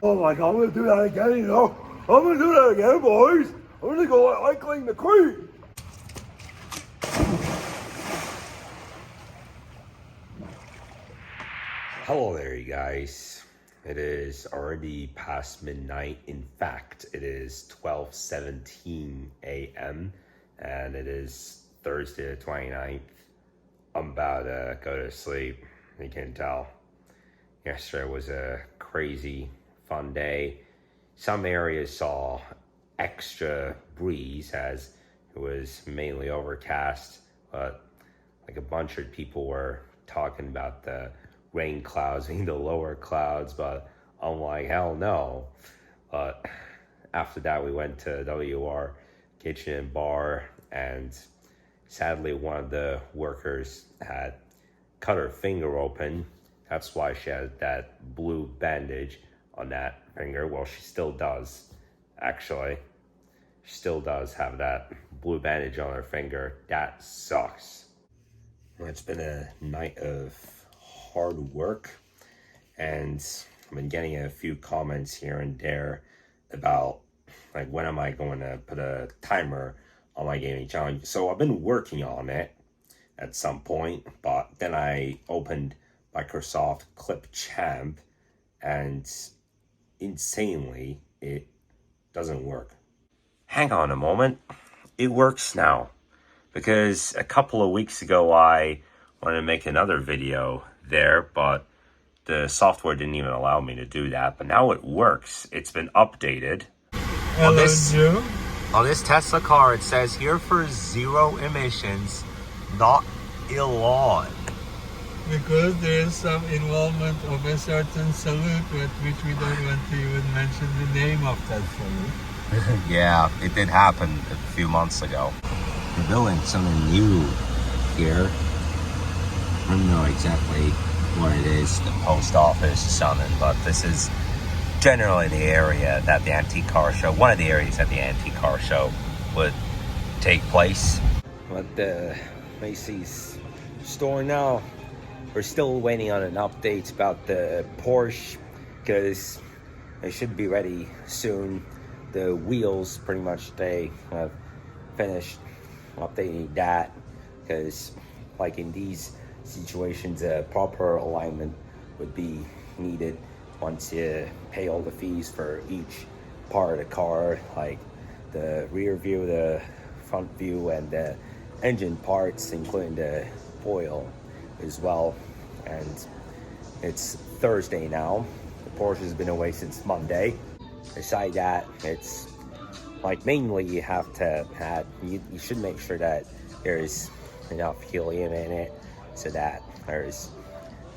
Oh my God, I'm gonna do that again, you know? I'm gonna do that again, boys. I'm gonna go like clean the queen. Hello there, you guys. It is already past midnight. In fact, it is 12:17 a.m. and it is Thursday the 29th. I'm about to go to sleep. You can tell. Yesterday was a crazy, fun day. Some areas saw extra breeze as it was mainly overcast, but like a bunch of people were talking about the rain clouds being the lower clouds, but I'm like, hell no. But after that, we went to WR Kitchen and Bar, and sadly, one of the workers had cut her finger open. That's why she had that blue bandage on that finger. Well, she still does, actually. She still does have that blue bandage on her finger. That sucks. It's been a night of hard work, and I've been getting a few comments here and there about like when am I going to put a timer on my gaming challenge. So I've been working on it at some point, but then I opened Microsoft Clip Champ and insanely it doesn't work. Hang on a moment, it works now, because a couple of weeks ago I wanted to make another video there, but the software didn't even allow me to do that. But now it works. It's been updated. Hello, Joe. On this Tesla car, it says here for zero emissions, not Elon. Because there is some involvement of a certain salute with which we don't want to even mention the name of that salute. Yeah, it did happen a few months ago. They're building something new here. I don't know exactly what it is, the post office or something, but this is generally the area that the antique car show, one of the areas that the antique car show would take place. But the Macy's store now, we're still waiting on an update about the Porsche, because it should be ready soon. The wheels, pretty much, they have finished updating that, because like in these situations, a proper alignment would be needed once you pay all the fees for each part of the car, like the rear view, the front view, and the engine parts, including the oil as well. And it's Thursday now. The Porsche has been away since Monday. Beside that, it's like mainly you have to have, you should make sure that there's enough helium in it so that there's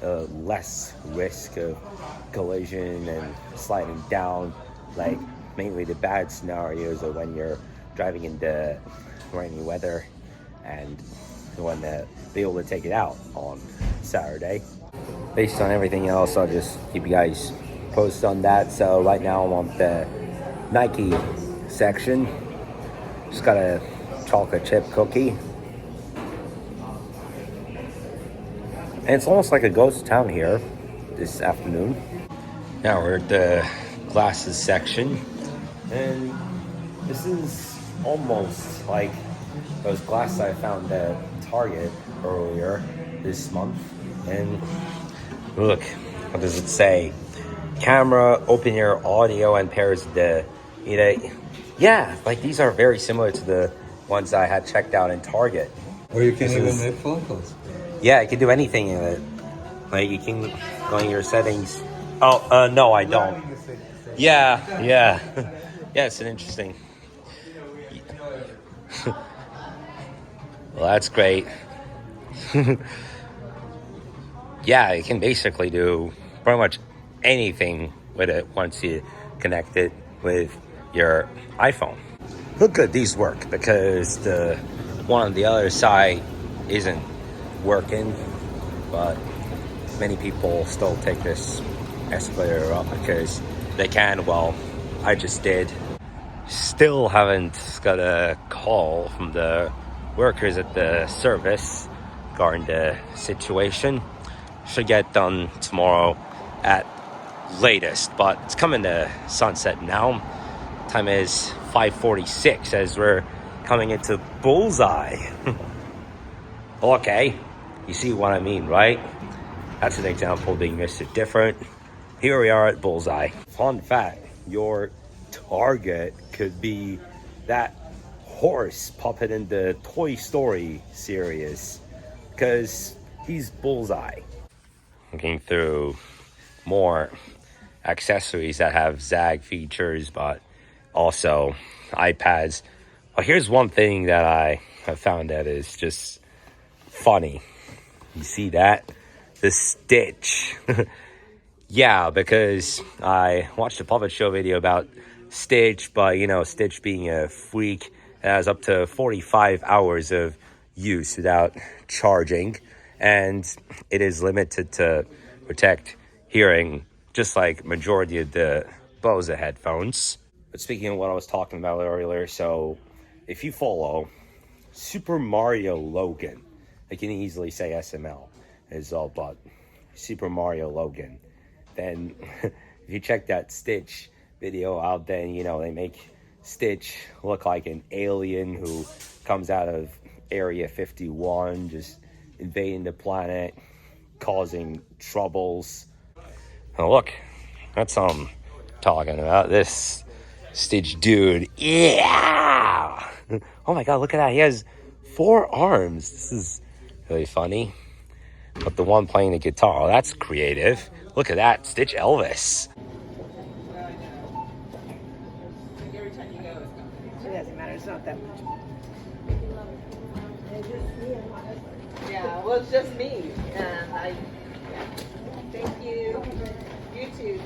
less risk of collision and sliding down. Like mainly the bad scenarios are when you're driving in the rainy weather, and you want to be able to take it out on Saturday. Based on everything else, I'll just keep you guys posted on that. So right now I'm on the Nike section. Just got a chocolate chip cookie. And it's almost like a ghost town here this afternoon. Now we're at the glasses section. And this is almost like those glasses I found at Target earlier this month. And look, what does it say? Camera, open ear audio, and pairs the, yeah, like these are very similar to the ones I had checked out in Target. Or you can even make phone calls. Yeah, you can do anything in it. Like you can go in your settings. Oh, no, I don't. Yeah. Yeah, it's an interesting. Well, that's great. Yeah, you can basically do pretty much anything with it once you connect it with your iPhone. Look good these work, because the one on the other side isn't working, but many people still take this escalator up because they can. Well, I just did. Still haven't got a call from the workers at the service regarding the situation. Should get done tomorrow at latest, but it's coming to sunset now. Time is 5:46 as we're coming into bullseye. Okay, you see what I mean, right? That's an example being Mr. Different. Here we are at bullseye. Fun fact, your target could be that horse puppet in the Toy Story series, because he's bullseye. Looking through more accessories that have zag features, but also iPads. Well, here's one thing that I have found that is just funny. You see that? The Stitch. Yeah, because I watched a puppet show video about Stitch, but you know, Stitch being a freak, has up to 45 hours of use without charging, and it is limited to protect hearing, just like majority of the Bose headphones. But speaking of what I was talking about earlier, so if you follow Super Mario Logan, I can easily say SML is all but Super Mario Logan. Then if you check that Stitch video out, then you know they make Stitch look like an alien who comes out of Area 51, just invading the planet, causing troubles. Oh look, that's what I'm talking about. This Stitch dude, yeah! Oh my god, look at that, he has 4 arms. This is really funny. But the one playing the guitar, that's creative. Look at that, Stitch Elvis. It doesn't matter, it's not that much. Yeah, well, it's just me, and thank you. You too,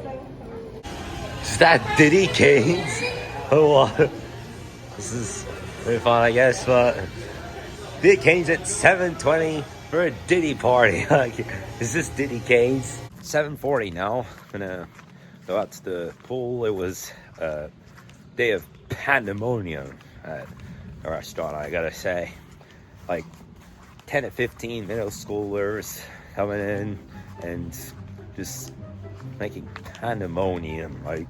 thanks. Is that Diddy Kane's? Oh, this is very fun, I guess, but Diddy Kane's at 7:20 for a Diddy party. Is this Diddy Kane's? 7:40 now. I'm gonna go out to the pool. It was a day of pandemonium at a restaurant, I gotta say. Like 10 to 15 middle schoolers coming in and just making pandemonium, like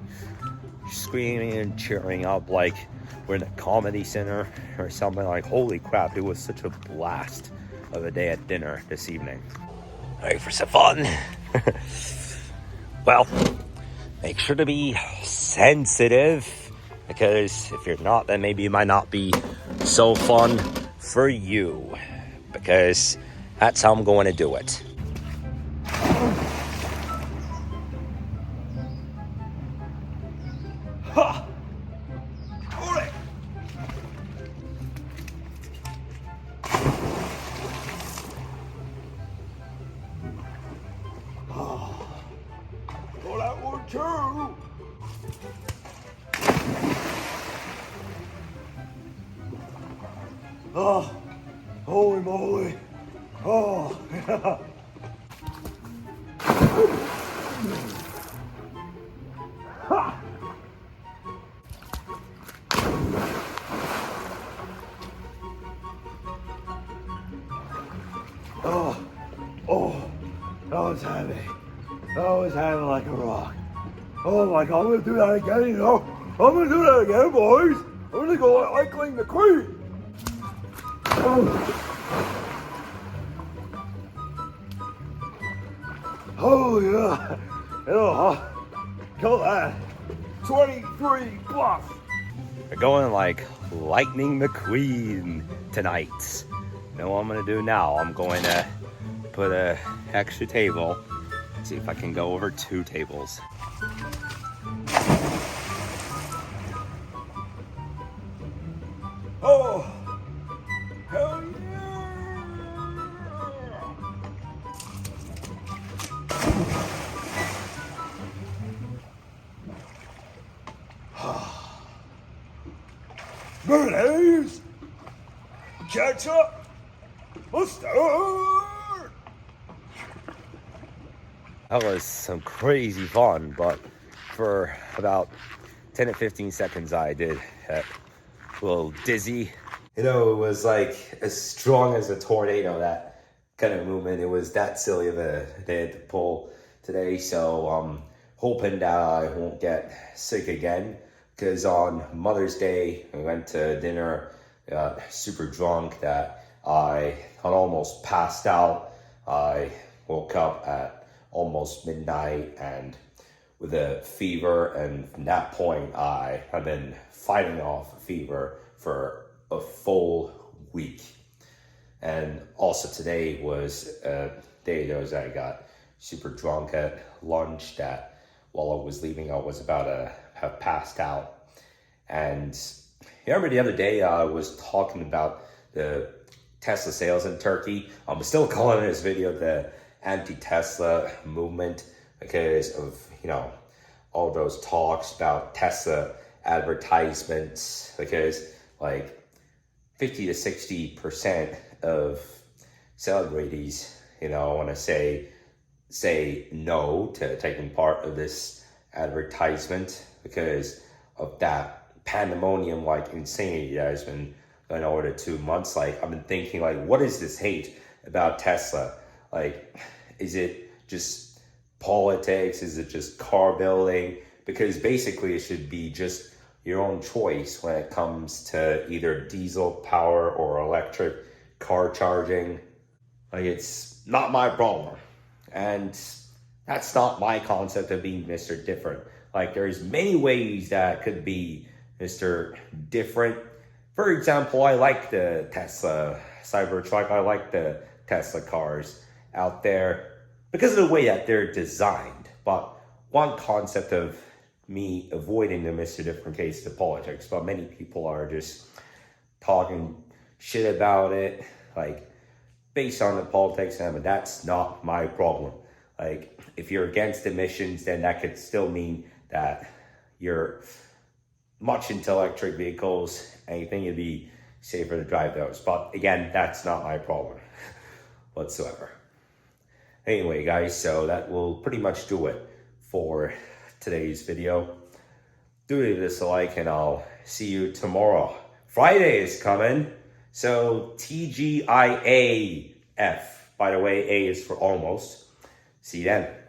screaming and cheering up like we're in a comedy center or something. Like, holy crap, it was such a blast of a day at dinner this evening. Ready for some fun? Well, make sure to be sensitive, because if you're not, then maybe it might not be so fun for you, because that's how I'm going to do it. Ha! Hold it! Oh, that one too! Oh, holy moly! Oh, yeah. Ha! Oh, that was heavy. That was heavy like a rock. Oh my god, I'm gonna do that again, you know? I'm gonna do that again, boys! I'm gonna go like Icling the Queen! Oh yeah, kill that. 23 plus. We're going like Lightning McQueen tonight. You know what I'm gonna do now? I'm going to put a extra table. See if I can go over 2 tables. Oh, hell yeah! Mayonnaise, ketchup, mustard. That was some crazy fun, but for about 10 to 15 seconds I did get a little dizzy. You know, it was like as strong as a tornado, that kind of movement. It was that silly of a day to pull today, so I'm hoping that I won't get sick again. Because on Mother's Day, I went to dinner, got super drunk that I had almost passed out. I woke up at almost midnight and with a fever, and from that point I have been fighting off a fever for a full week. And also today was a day that I got super drunk at lunch that while I was leaving I was about to have passed out. And you remember the other day I was talking about the Tesla sales in Turkey. I'm still calling this video the Antitesla Movement because of, all those talks about Tesla advertisements, because like 50 to 60% of celebrities, want to say no to taking part of this advertisement because of that pandemonium, like insanity that has been going on over 2 months. Like, I've been thinking, like, what is this hate about Tesla? Like, is it just politics? Is it just car building? Because basically it should be just your own choice when it comes to either diesel power or electric car charging. Like, it's not my problem. And that's not my concept of being Mr. Different. Like, there's many ways that could be Mr. Different. For example, I like the Tesla Cybertruck. I like the Tesla cars out there because of the way that they're designed. But one concept of me avoiding the Mr. Different case to politics, but many people are just talking shit about it, like based on the politics, and that's not my problem. Like, if you're against emissions, then that could still mean that you're much into electric vehicles and you think it'd be safer to drive those. But again, that's not my problem whatsoever. Anyway, guys, so that will pretty much do it for today's video. Do leave this a like and I'll see you tomorrow. Friday is coming, so TGIAF. By the way, A is for almost. See you then.